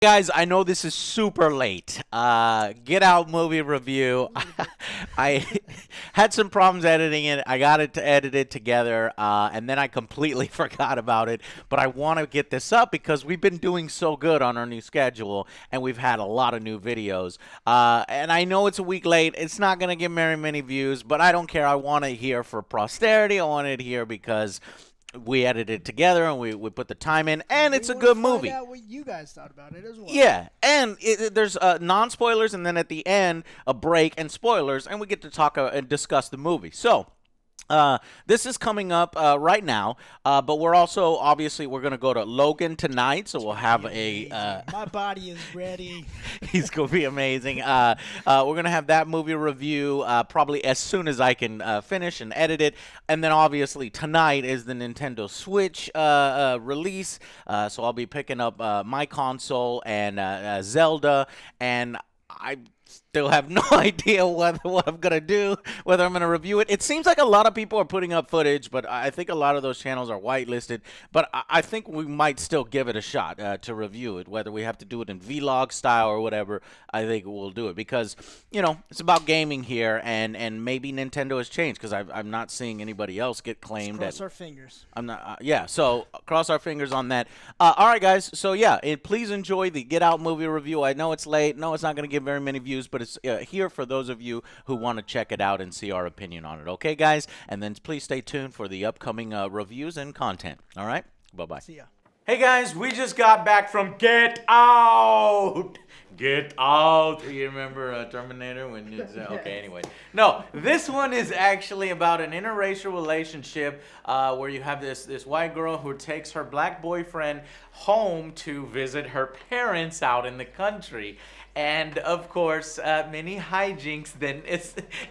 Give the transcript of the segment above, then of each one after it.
Guys, I know this is super late. Get Out movie review. I had some problems editing it. I got it to edit it together, and then I completely forgot about it. But I want to get this up because we've been doing so good on our new schedule, and we've had a lot of new videos. And I know it's a week late. It's not gonna get very many views, but I don't care. I want it here for posterity. I want it here because we edited it together and we put the time in, and it's a good movie. Find out what you guys thought about it as well. Yeah, and there's non-spoilers, and then at the end a break and spoilers, and we get to talk and discuss the movie. So. This is coming up right now, but we're also obviously we're gonna go to Logan tonight, so we'll have a. My body is ready. He's gonna be amazing. We're gonna have that movie review probably as soon as I can finish and edit it, and then obviously tonight is the Nintendo Switch release, so I'll be picking up my console and Zelda, and I still have no idea what I'm going to do, whether I'm going to review it. It seems like a lot of people are putting up footage, but I think a lot of those channels are whitelisted. But I think we might still give it a shot to review it, whether we have to do it in vlog style or whatever. I think we'll do it because, you know, it's about gaming here, and maybe Nintendo has changed because I'm not seeing anybody else get claimed. Cross our fingers. I'm not. Yeah, so cross our fingers on that. All right, guys. So yeah, please enjoy the Get Out movie review. I know it's late. No, it's not going to get very many views, but it's here for those of you who want to check it out and see our opinion on it. Okay, guys? And then please stay tuned for the upcoming reviews and content. All right? Bye-bye. See ya. Hey guys, we just got back from Get Out. Get Out. You remember Terminator when it's okay, anyway. No, this one is actually about an interracial relationship where you have this white girl who takes her black boyfriend home to visit her parents out in the country. And of course, many hijinks then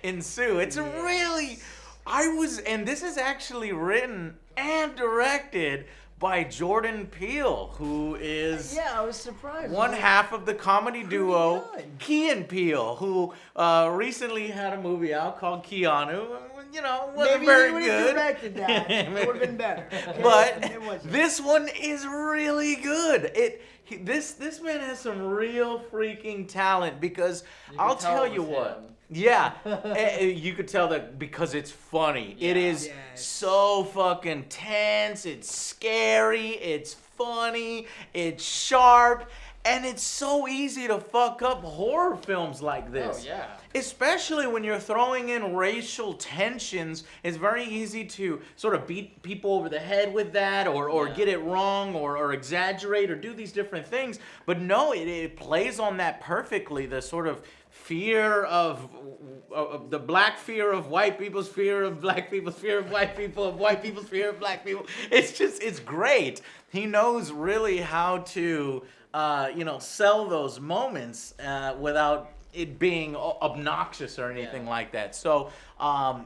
ensue. It's really, and this is actually written and directed by Jordan Peele, who is I was surprised. one half of the comedy duo good. Key and Peele, who recently had a movie out called Keanu. You know, wasn't Maybe very he would good. have directed that. It would have been better. Okay? But It wasn't. this one is really good. This man has some real freaking talent because I'll tell you what. Yeah, you could tell that because it's funny. It is Yes. so fucking tense. It's scary. It's funny. It's sharp. And it's so easy to fuck up horror films like this. Oh, yeah. Especially when you're throwing in racial tensions. It's very easy to sort of beat people over the head with that or get it wrong or exaggerate or do these different things. But no, it plays on that perfectly. The sort of fear of the black fear of white people's fear of black people's fear of white people of white people's fear of black people. It's great. He knows really how to sell those moments without it being obnoxious or anything like that. So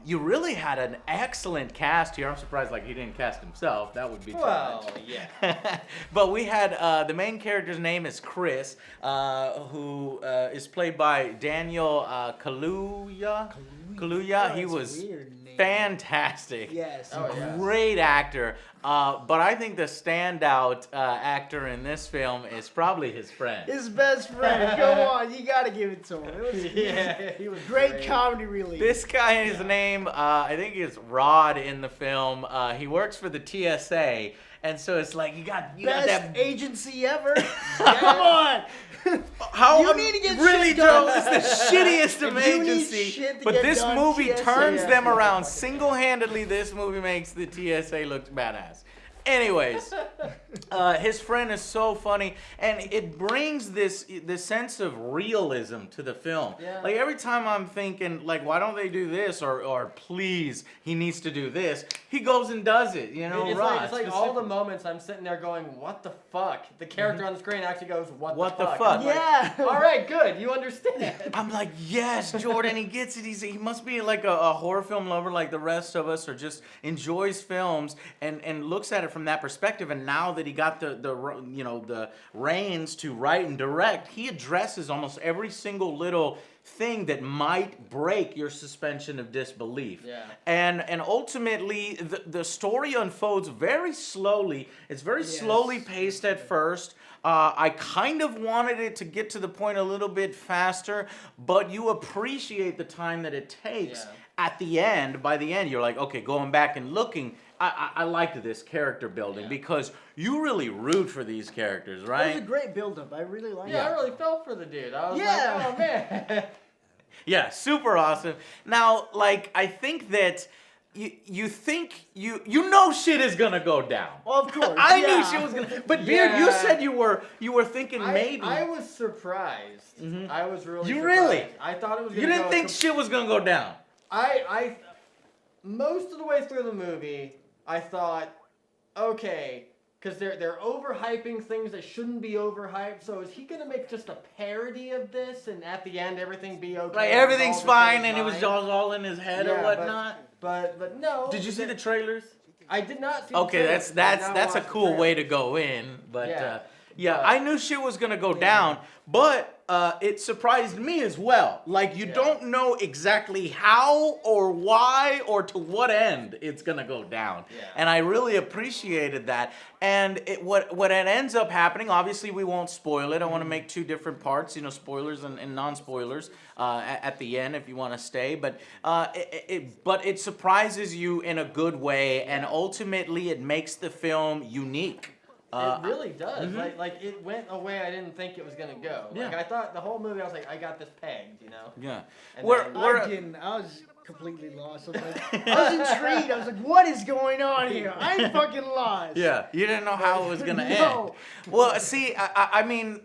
you really had an excellent cast here. I'm surprised he didn't cast himself. That would be too much. yeah. But we had the main character's name is Chris, who is played by Daniel Kaluuya. Oh, He it's a was weird name. fantastic. Yes. Oh, yeah. Great actor. But I think the standout actor in this film is probably his friend. His best friend. Come on, you gotta give it to him. It was, He was great comedy relief. This guy, his name, I think is Rod in the film. He works for the TSA, and so it's like you got best that. agency ever. Come on. How You need to get really, shit done. Joe, it's the shittiest of If you need agency. shit to But get this done, movie TSA turns has them to around fucking single-handedly. This movie makes the TSA look badass. Anyways, his friend is so funny, and it brings this sense of realism to the film. Yeah. Like every time I'm thinking, like, why don't they do this, or please, he needs to do this. He goes and does it. You know, It's Rod, like all the moments I'm sitting there going, what the fuck? The character on the screen actually goes, what the fuck? I'm like, Yeah. all right, good. You understand. I'm like, yes, Jordan, he gets it. He must be like a horror film lover like the rest of us, or just enjoys films and looks at it from that perspective, and now that he got the reins to write and direct, he addresses almost every single little thing that might break your suspension of disbelief. Yeah. And ultimately, the story unfolds very slowly. It's very slowly paced at first. I kind of wanted it to get to the point a little bit faster, but you appreciate the time that it takes. At the end, by the end, you're like, okay, going back and looking, I liked this character building because you really root for these characters, right? It was a great build-up. I really liked it. I really felt for the dude. I was like, oh man. Yeah, super awesome. Now, like, I think that you think you know shit is gonna go down. Well, of course. I knew shit was gonna. But Beard, you said you were thinking maybe. I was surprised. I was really. You surprised. really? I thought it was. You didn't think shit was gonna go down. I most of the way through the movie, I thought, okay, because they're overhyping things that shouldn't be overhyped. So is he gonna make just a parody of this, and at the end everything be okay? Like everything's fine, and it was all in his head or whatnot. But no. Did you see the trailers? I did not see. Okay, the trailers. that's a cool way to go in, but I knew shit was gonna go down, but it surprised me as well. Like you don't know exactly how or why or to what end it's gonna go down, and I really appreciated that. And what it ends up happening, obviously we won't spoil it. I want to make two different parts, spoilers and non-spoilers at the end if you want to stay. But it surprises you in a good way, and ultimately it makes the film unique. It really does. Like it went a way I didn't think it was gonna go. Like I thought the whole movie, I was like, I got this pegged, Yeah. And I didn't. I was completely lost. I was intrigued. I was like, what is going on here? I'm fucking lost. Yeah, you didn't know how it was gonna No. end. Well, see, I mean,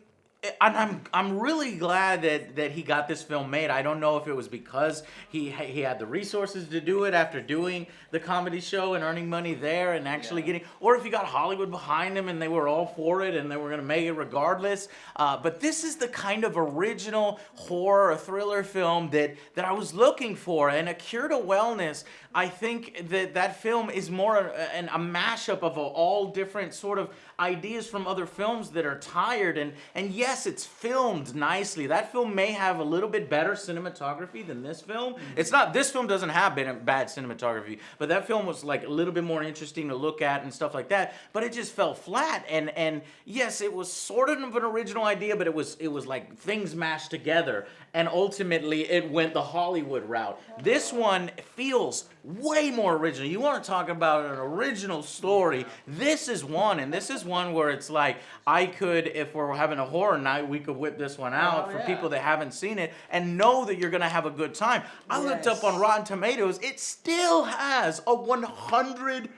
I'm really glad that he got this film made. I don't know if it was because he had the resources to do it after doing the comedy show and earning money there and actually getting, or if he got Hollywood behind him and they were all for it and they were gonna make it regardless. But this is the kind of original horror or thriller film that I was looking for. And A Cure to Wellness, I think that film is more a mashup of all different sort of ideas from other films that are tired, and yes, it's filmed nicely. That film may have a little bit better cinematography than this film. It's not, this film doesn't have bad cinematography, but that film was like a little bit more interesting to look at and stuff like that, but it just fell flat. And yes, it was sort of an original idea, but it was like things mashed together, and ultimately it went the Hollywood route. This one feels way more original. You want to talk about an original story, this is one, and this is one where it's like, I could, if we're having a horror night, we could whip this one out for people that haven't seen it and know that you're gonna have a good time. I looked up on Rotten Tomatoes, it still has a 100%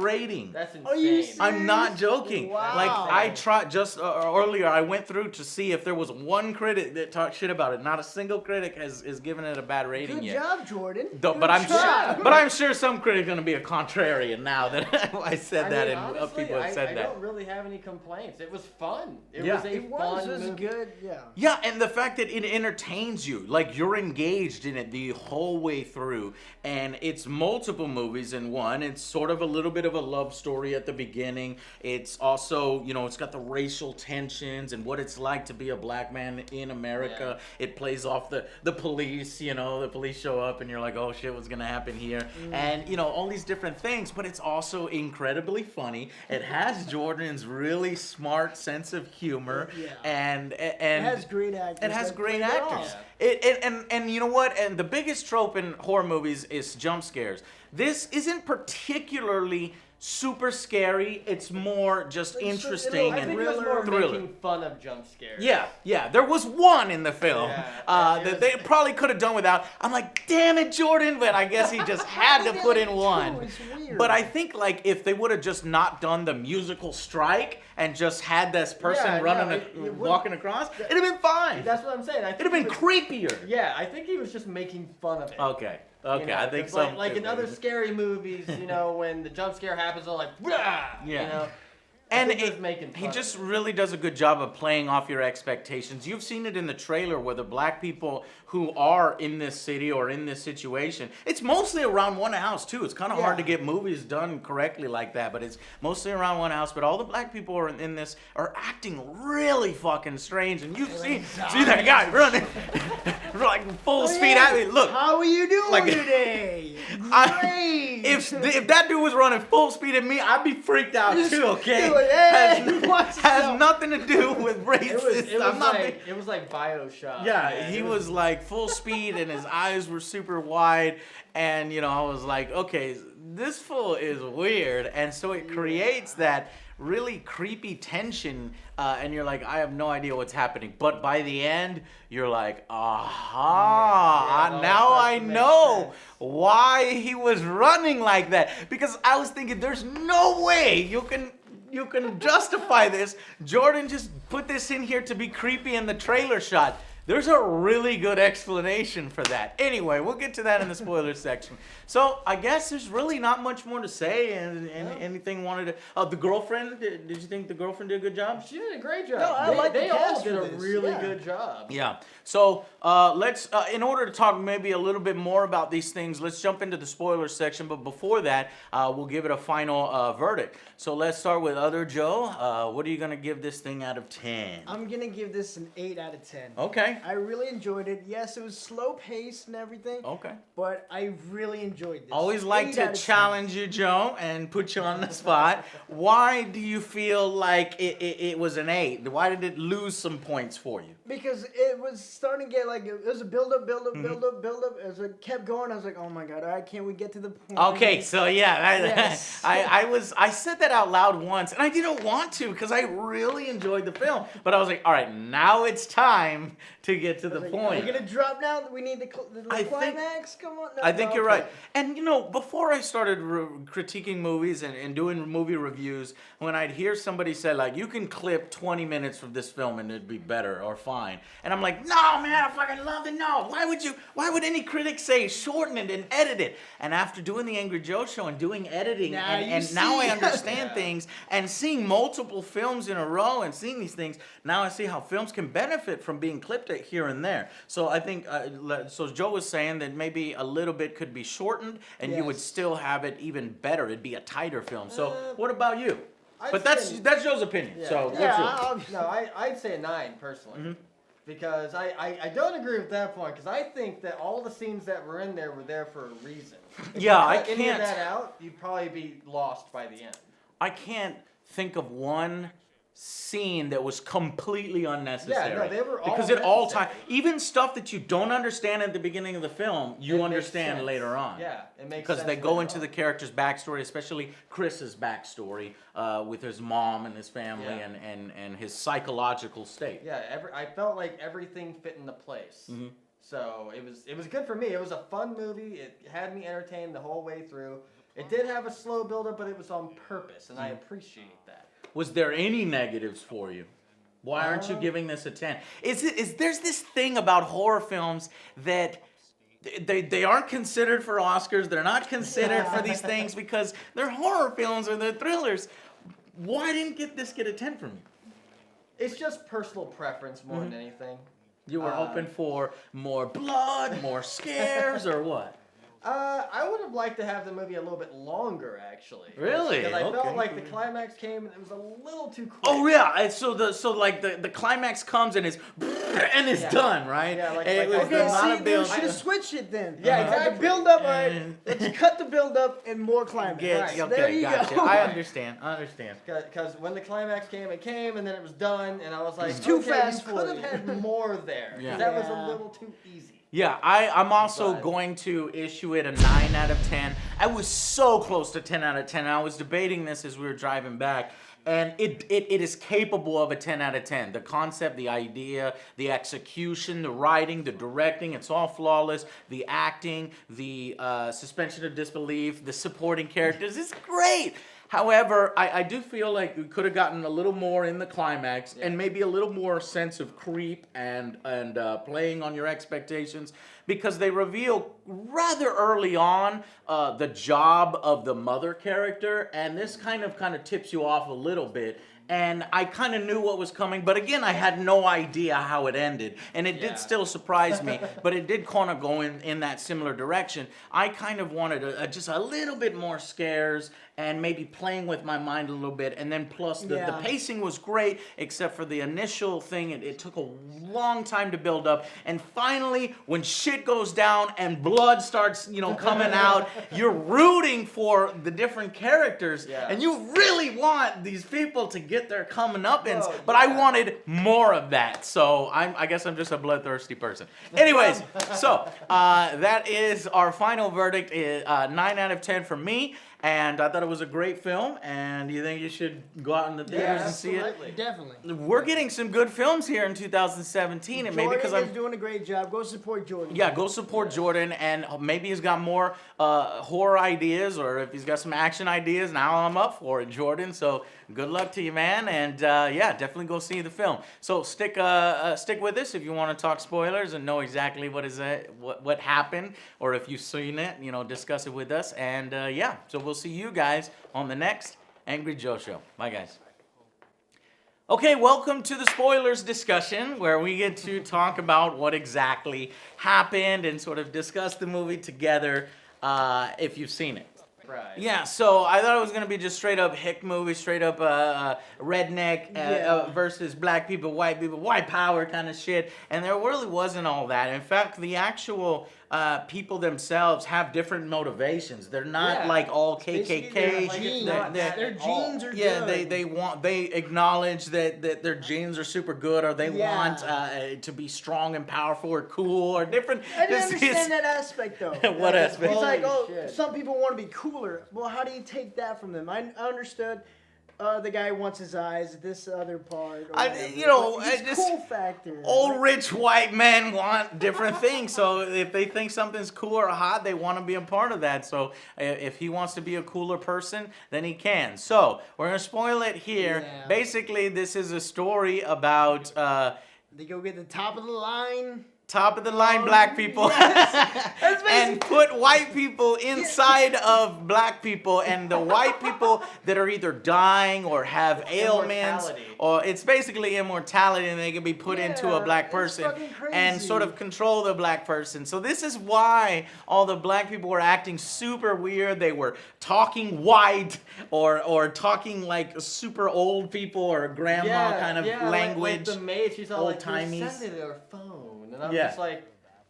rating. That's insane. Are you serious? I'm not joking. Wow. Like, I tried just earlier, I went through to see if there was one critic that talked shit about it. Not a single critic has given it a bad rating Good yet. job, Jordan. But I'm sure some critic's gonna be a contrarian now that I said that, and honestly, people have said I that. don't really have any complaints. It was fun. It Yeah. was a It fun was movie. good. Yeah. Yeah, and the fact that it entertains you, like you're engaged in it the whole way through, and it's multiple movies in one. It's sort of a little bit of a love story at the beginning. It's also, it's got the racial tensions and what it's like to be a black man in America. It plays off the police, the police show up and you're like, oh shit, what's gonna happen here? And, all these different things, but it's also incredibly funny. It has Jordan's really smart sense of humor, and it has great actors. It has that great play it actors. off. And you know what? And the biggest trope in horror movies is jump scares. This isn't particularly super scary. It's more just interesting I and think it was more thriller. making fun of jump scares. Yeah. There was one in the film that they probably could have done without. I'm like, damn it, Jordan, but I guess he just had to put in one. It's weird. But I think like if they would have just not done the musical strike and just had this person walking across, it'd have been fine. That's what I'm saying. It'd have been creepier. Yeah, I think he was just making fun of it. Okay, I think so. Like in other scary movies, when the jump scare happens, they're like, "Rah!" And think he was making he fun just of it. really does a good job of playing off your expectations. You've seen it in the trailer where the black people who are in this city or in this situation, it's mostly around one house too. It's kind of hard to get movies done correctly like that, but it's mostly around one house. But all the black people are in this are acting really fucking strange, and you see that guy running like full speed at me. Look, how are you doing like- today? I, Great. if that dude was running full speed at me, I'd be freaked out too. Okay, Like, hey, watch has yourself. nothing to do with racist. I'm not being- It was like Bioshock. yeah, man. he It was like full speed and his eyes were super wide. And, you know, I was like, okay, this fool is weird. And so it creates that really creepy tension. And you're like, I have no idea what's happening. But by the end, you're like, aha, Yeah, it all now starts I to make know sense. why he was running like that. Because I was thinking, there's no way you can justify this. Jordan just put this in here to be creepy in the trailer shot. There's a really good explanation for that. Anyway, we'll get to that in the spoilers section. So I guess there's really not much more to say. And anything wanted to? Oh, the girlfriend. Did you think the girlfriend did a good job? She did a great job. No, I like the they all cast did for a this, really yeah. good job. Yeah. So let's, in order to talk maybe a little bit more about these things, let's jump into the spoilers section. But before that, we'll give it a final verdict. So let's start with OtherJoe. What are you gonna give this thing out of 10? I'm gonna give this an 8 out of 10. Okay. I really enjoyed it. Yes, it was slow paced and everything. Okay. But I really enjoyed this. Always like 8 to out of 10. challenge you, Joe, and put you on the spot. Why do you feel like it was an 8? Why did it lose some points for you? Because it was starting to get like, it was a build up. As it kept going, I was like, oh my god, all right, can't we get to the point? Okay, so yeah, Yes. I said that out loud once, and I didn't want to because I really enjoyed the film. But I was like, all right, now it's time to get to the Like, point. are we gonna drop now? We need the I think- climax? Come on. No, I think no, you're okay. right. And, you know, before I started critiquing movies and doing movie reviews, when I'd hear somebody say, like, you can clip 20 minutes from this film and it'd be better or fine. And I'm like, no, man, I fucking love it. No. Why would any critic say shorten it and edit it? And after doing the Angry Joe show and doing editing, Now and you now I see. understand things, and seeing multiple films in a row and seeing these things, now I see how films can benefit from being clipped at here and there. So I think, so Joe was saying that maybe a little bit could be shortened, and you would Yes. still have it even better. It'd be a tighter film. So what about you? I'd But say- that's Joe's opinion. Yeah. So Yeah, what's yours? No, I'd say a 9 personally. Mm-hmm. Because I don't agree with that point, because I think that all the scenes that were in there were there for a reason. If Yeah, you I cut any of can't- that out, you'd probably be lost by the end. I can't think of one scene that was completely unnecessary. Yeah, no, they were all because it all necessary. time, even stuff that you don't understand at the beginning of the film, you It makes understand sense. later on. Yeah, it makes Because sense they go later into on. the character's backstory, especially Chris's backstory with his mom and his family Yeah. and his psychological state. Yeah, I felt like everything fit into place. Mm-hmm. So it was good for me. It was a fun movie. It had me entertained the whole way through. It did have a slow build-up, but it was on purpose, and I Mm-hmm. appreciate that. Was there any negatives for you? Why aren't you giving this a 10? Is there's this thing about horror films that they aren't considered for Oscars. They're not considered for these things because they're horror films or they're thrillers. Why didn't this get a 10 from you? It's just personal preference more Mm-hmm. than anything. You were hoping for more blood, more scares, or what? I would have liked to have the movie a little bit longer, actually. Really? Because I Okay. felt like the climax came and it was a little too quick. Oh yeah, so the climax comes and it's Yeah. done, right? Yeah, like- And it like was I the Okay, said, amount see, of they build. should have switched it then. Yeah, Like exactly. the build up, all right, let's cut the build up and more climax. Get, Right. okay, There you gotcha. go. I understand. Because when the climax came, it came, and then it was done, and I was like, It's too okay, fast you for could have you. had more there. 'Cause Yeah. That was Yeah. a little too easy. Yeah, I'm also But- going to issue it a 9 out of 10. I was so close to 10 out of 10. I was debating this as we were driving back. And it is capable of a 10 out of 10. The concept, the idea, the execution, the writing, the directing, it's all flawless. The acting, the suspension of disbelief, the supporting characters, it's great. However, I do feel like we could have gotten a little more in the climax and maybe a little more sense of creep and playing on your expectations, because they reveal rather early on the job of the mother character, and this kind of tips you off a little bit. And I kind of knew what was coming, but again, I had no idea how it ended. And it did still surprise me, but it did kind of go in that similar direction. I kind of wanted just a little bit more scares and maybe playing with my mind a little bit. And then plus the pacing was great, except for the initial thing. It took a long time to build up. And finally, when shit goes down and blood starts, coming out, you're rooting for the different characters. Yeah. And you really want these people to get their comeuppance, but I wanted more of that. So I guess I'm just a bloodthirsty person. Anyways, so that is our final verdict. 9 out of 10 for me. And I thought it was a great film, and you think you should go out in the theaters and see it? Definitely. We're getting some good films here in 2017, and maybe because I'm doing a great job. Go support Jordan. Yeah, go support Jordan, and maybe he's got more horror ideas, or if he's got some action ideas, now I'm up for it, Jordan. So good luck to you, man, and definitely go see the film. So stick with us if you want to talk spoilers and know exactly what happened, or if you've seen it, discuss it with us, and so we'll see you guys on the next Angry Joe Show. Bye, guys. Okay, welcome to the spoilers discussion, where we get to talk about what exactly happened and sort of discuss the movie together if you've seen it. Right. Yeah, so I thought it was going to be just straight up hick movie, straight up redneck versus black people, white power kind of shit. And there really wasn't all that. In fact, the actual people themselves have different motivations. They're not like all KKK. Their genes are good. Yeah, they acknowledge that their genes are super good, or they want to be strong and powerful or cool or different. I didn't understand that aspect though. What aspect? It's like, some people want to be cooler. Well, how do you take that from them? I understood. The guy wants his eyes. This other part. Cool factor. Old rich white men want different things. So if they think something's cool or hot, they want to be a part of that. So if he wants to be a cooler person, then he can. So we're gonna spoil it here. Yeah. Basically, this is a story about. They go get the top of the line. Top of the line black people and put white people inside of black people, and the white people that are either dying or have ailments, or it's basically immortality, and they can be put into a black person and sort of control the black person. So this is why all the black people were acting super weird. They were talking white or talking like super old people or grandma kind of language. Like the maid, she's all old-timey. Like, send it to her phone. And I'm just like,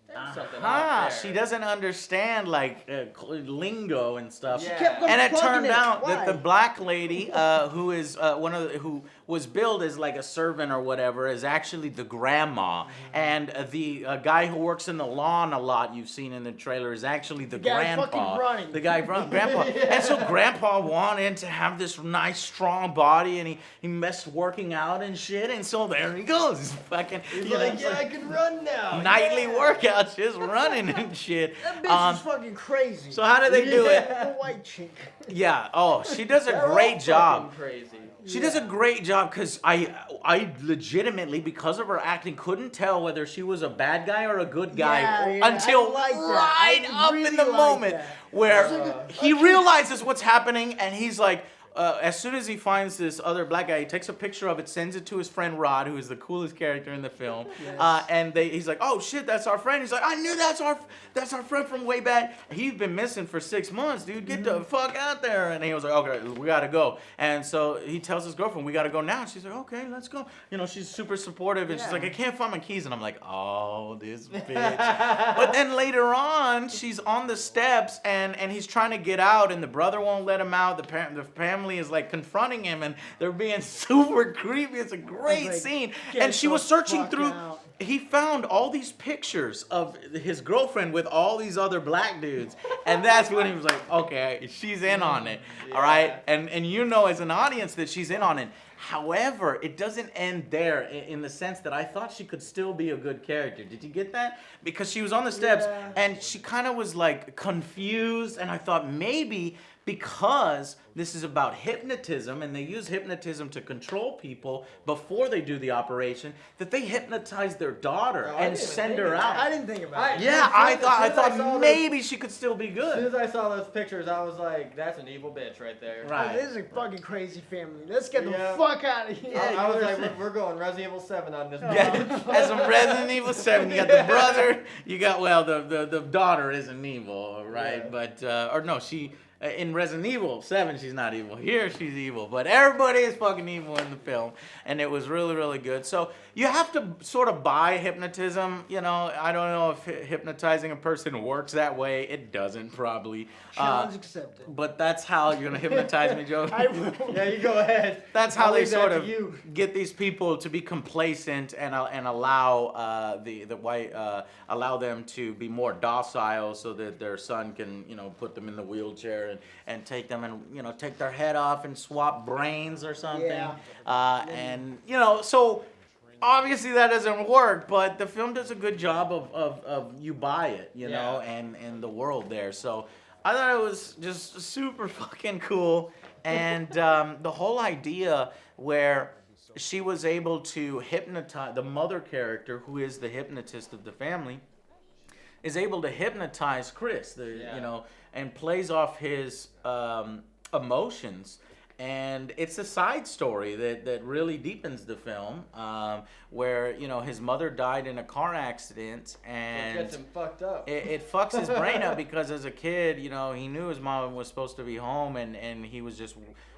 there's something out there. She doesn't understand lingo and stuff. Yeah. And it turned out that the black lady who is who was billed as like a servant or whatever is actually the grandma. Mm-hmm. And the guy who works in the lawn a lot, you've seen in the trailer, is actually the grandpa. The guy grandpa. And so grandpa wanted to have this nice strong body, and he missed working out and shit, and so there he goes. He's like, I can run now. Nightly workouts, just running and shit. That bitch is fucking crazy. So how do they do it? The white chick. Yeah. Oh, she does a great job. Crazy. She does a great job, because I legitimately, because of her acting, couldn't tell whether she was a bad guy or a good guy until right up in the moment where he realizes what's happening, and he's like, as soon as he finds this other black guy, he takes a picture of it, sends it to his friend Rod, who is the coolest character in the film. Yes. And he's like, "Oh shit, that's our friend." He's like, "I knew that's our friend from way back. He's been missing for 6 months, dude. Get the fuck out there." And he was like, "Okay, we gotta go." And so he tells his girlfriend, "We gotta go now." And she's like, "Okay, let's go." She's super supportive, and she's like, "I can't find my keys." And I'm like, "Oh, this bitch." But then later on, she's on the steps, and he's trying to get out, and the brother won't let him out. The family is like confronting him, and they're being super creepy. It's a great scene. And she was searching through. He found all these pictures of his girlfriend with all these other black dudes, and that's when he was like, okay, she's in on it. All right, and as an audience that she's in on it. However, it doesn't end there in the sense that I thought she could still be a good character. Did you get that? Because she was on the steps and she kind of was like confused, and I thought maybe because this is about hypnotism, and they use hypnotism to control people before they do the operation, that they hypnotize their daughter I and didn't send think her of out. I didn't think about it. Yeah, I thought this- maybe she could still be As soon good. as I saw those pictures, I was like, "That's an evil bitch right there." Right. This is a fucking crazy family. Let's get the Yeah. fuck out of here. Yeah, I was you like, were- "We're going Resident Evil 7 on this." Yeah, as a Resident Evil 7, you got the brother, you got, well, the daughter isn't evil, right? Yeah. But, or no, she, in Resident Evil 7, she's not evil. Here, she's evil. But everybody is fucking evil in the film. And it was really, really good. So you have to sort of buy hypnotism. You know, I don't know if hypnotizing a person works that way. It doesn't, probably. Challenge accepted. But that's how you're going to hypnotize me, Joe. I will. Yeah, you go ahead. That's how I'll they leave that sort to of you. get these people to be complacent and allow the white allow them to be more docile, so that their son can, you know, put them in the wheelchair and take them and, you know, take their head off and swap brains or something. Yeah. And, you know, so obviously that doesn't work, but the film does a good job of you buy it, you know, and the world there. So I thought it was just super fucking cool. And the whole idea where she was able to hypnotize the mother character, who is the hypnotist of the family, is able to hypnotize Chris, you know, and plays off his emotions. And it's a side story that really deepens the film, where, you know, his mother died in a car accident, and It gets him fucked up. it fucks his brain up, because as a kid, you know, he knew his mom was supposed to be home, and he was just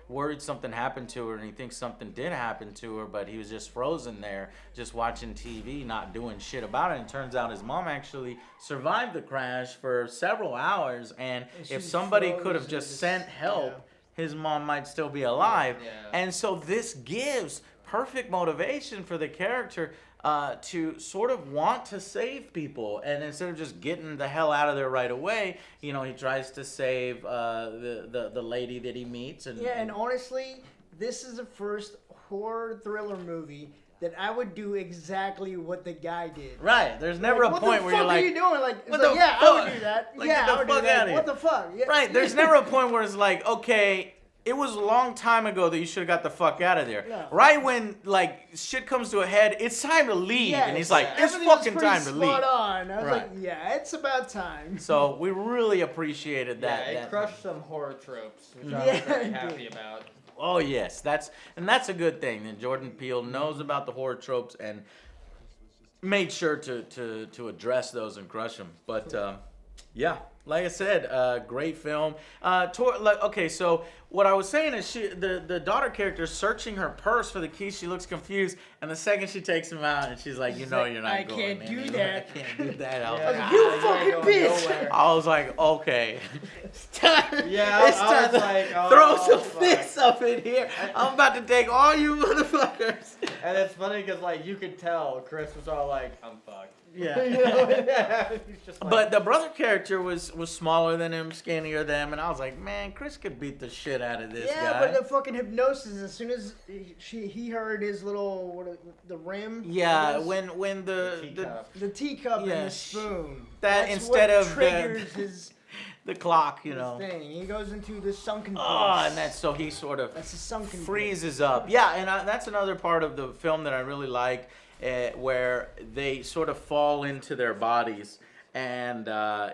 worried something happened to her, and he thinks something did happen to her, but he was just frozen there, just watching TV, not doing shit about it. And it turns out his mom actually survived the crash for several hours, and if she's somebody could have frozen, just just- sent help, his mom might still be alive. Yeah. And so this gives perfect motivation for the character to sort of want to save people. And instead of just getting the hell out of there right away, you know, he tries to save the lady that he meets. And, Yeah, and honestly, this is the first horror thriller movie that I would do exactly what the guy did. right, there's never Like, a what point the where fuck you're like, are you doing? Like, it's what like, the yeah, I fuck? would do that. Like, Yeah, get the I would do fuck that. outta What here. the fuck? Yeah. right, there's never a point where it's like, okay, it was a long time ago that you should have got the fuck out of there. Yeah. Right when, like, shit comes to a head, it's time to leave. Yes. And he's like, it's Everything was fucking pretty time to leave. spot on. I was Right. like, yeah, it's about time. So we really appreciated Yeah, that. it crushed some horror tropes, which I Yeah, was very it happy did. about. Oh yes, that's a good thing. And Jordan Peele knows about the horror tropes and made sure to address those and crush them. But yeah, like I said, great film. Okay, so what I was saying is the daughter character is searching her purse for the keys. She looks confused, and the second she takes them out, and she's like, you know, like, you're not I going. can't man. do You know, that. I can't do that. I was Yeah. like, You you ain't fucking going bitch. nowhere. I was like, okay. It's time. Yeah, It's I time was to like, oh, throw some fuck. fists up in here. I'm about to take all you motherfuckers. And it's funny because, like, you could tell Chris was all like, I'm fucked. Yeah. You know? Yeah. He's just like, But the brother character was smaller than him, skinnier than him, and I was like, man, Chris could beat the shit out of this Yeah, guy. but the fucking hypnosis. As soon as he heard his little the rim. Yeah, what it is? when the teacup. the teacup and Yeah, the spoon. that That's instead what of the- triggers his the clock, you know. thing. He goes into the sunken place. Oh, and that's so he sort of That's a sunken freezes up. Yeah, and that's another part of the film that I really like, where they sort of fall into their bodies. And,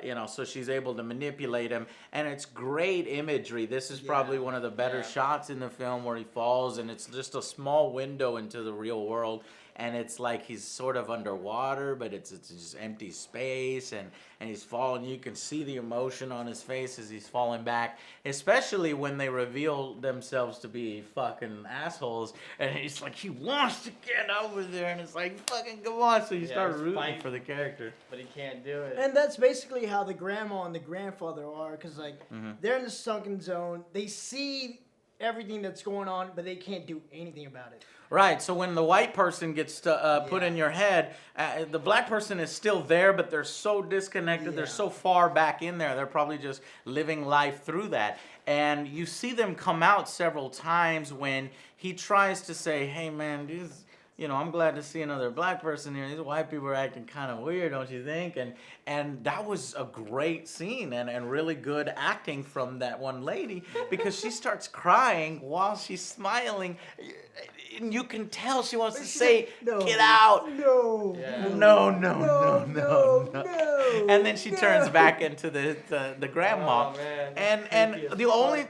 you know, so she's able to manipulate him. And it's great imagery. This is probably one of the better Yeah. shots in the film, where he falls, and it's just a small window into the real world. And it's like he's sort of underwater, but it's just empty space, and he's falling. You can see the emotion on his face as he's falling back, especially when they reveal themselves to be fucking assholes. And he's like, he wants to get over there, and it's like, fucking come on. So you Yeah, start he's rooting fighting. for the character. But he can't do it. And that's basically how the grandma and the grandfather are, because like Mm-hmm. they're in the sunken zone. They see everything that's going on, but they can't do anything about it. Right, so when the white person gets put Yeah. in your head, the black person is still there, but they're so disconnected, they're Yeah. so far back in there, they're probably just living life through that. And you see them come out several times when he tries to say, hey man, I'm glad to see another black person here. These white people are acting kind of weird, don't you think? And that was a great scene and really good acting from that one lady because she starts crying while she's smiling. And you can tell she wants to say, "Get out!" No. Yeah. No. No. And then she turns back into the grandma. Oh, man. And Creepy as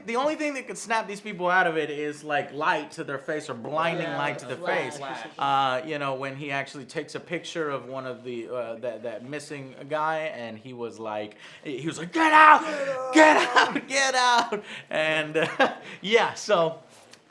the only thing that could snap these people out of it is like light to their face or blinding light to their face. When he actually takes a picture of one of the that missing guy, and he was like, "Get out! Get out!" And so.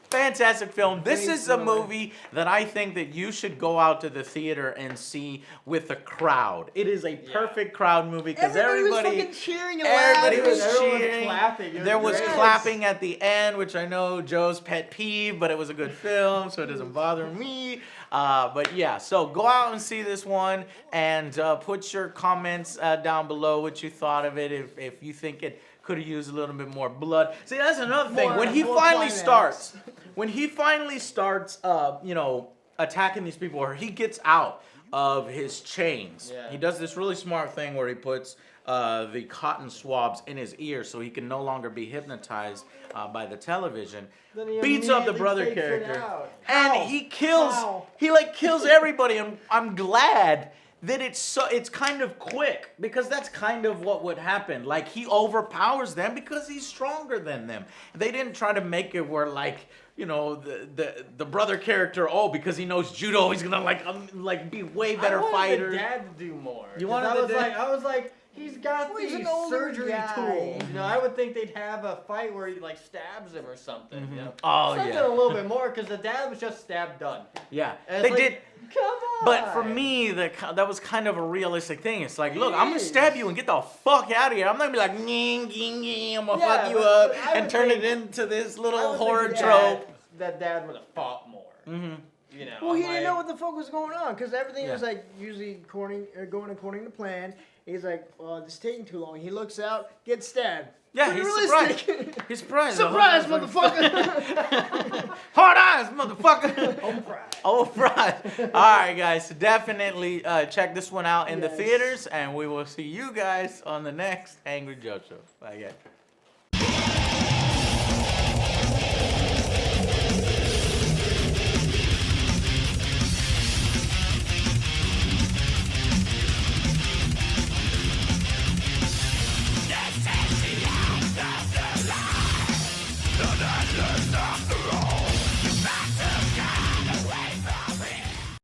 Fantastic film. This is a movie that I think that you should go out to the theater and see with a crowd. It is a perfect crowd movie because Everybody was fucking cheering and everybody laughing. was Everyone was cheering. clapping. There was great. clapping at the end, which I know Joe's pet peeve, but it was a good film, so it doesn't bother me. So go out and see this one and put your comments down below what you thought of it. If you think it could have used a little bit more blood. See, that's another thing. When he finally starts, attacking these people, or he gets out of his chains, he does this really smart thing where he puts the cotton swabs in his ears so he can no longer be hypnotized by the television. Then he Beats up the immediately brother takes it character, out. and he kills. How? He kills everybody, and I'm glad that it's kind of quick because that's kind of what would happen. Like he overpowers them because he's stronger than them. They didn't try to make it where the brother character, because he knows judo, he's gonna be way better I wanted fighter. the dad to do more. You 'Cause wanted the dad? I was like, he's got Well, he's these an older surgery guy. tools. I would think they'd have a fight where he stabs him or something. Oh, Something yeah. a little bit more because the dad was just stabbed done. Yeah, And they it's did. Come on. But for me, that was kind of a realistic thing. It's like, look, I'm gonna is. stab you and get the fuck out of here. I'm not gonna be like, "Nying, nying, nying," I'm gonna Yeah, fuck you but up I and would turn it think- into this I little would horror think trope. that dad would have fought more. Mm-hmm. Well, he I'm didn't know like- what the fuck was going on because everything was Yeah. usually going according to plan. He's like, "Well, this is taking too long." He looks out, gets stabbed. Yeah, Pretty he's realistic. surprised. He's surprised. Surprise, motherfucker! Hard eyes, motherfucker. Home fries. Oh, fries. All right, guys. So definitely check this one out in the Yes. theaters, and we will see you guys on the next Angry Joe Show. Bye, guys.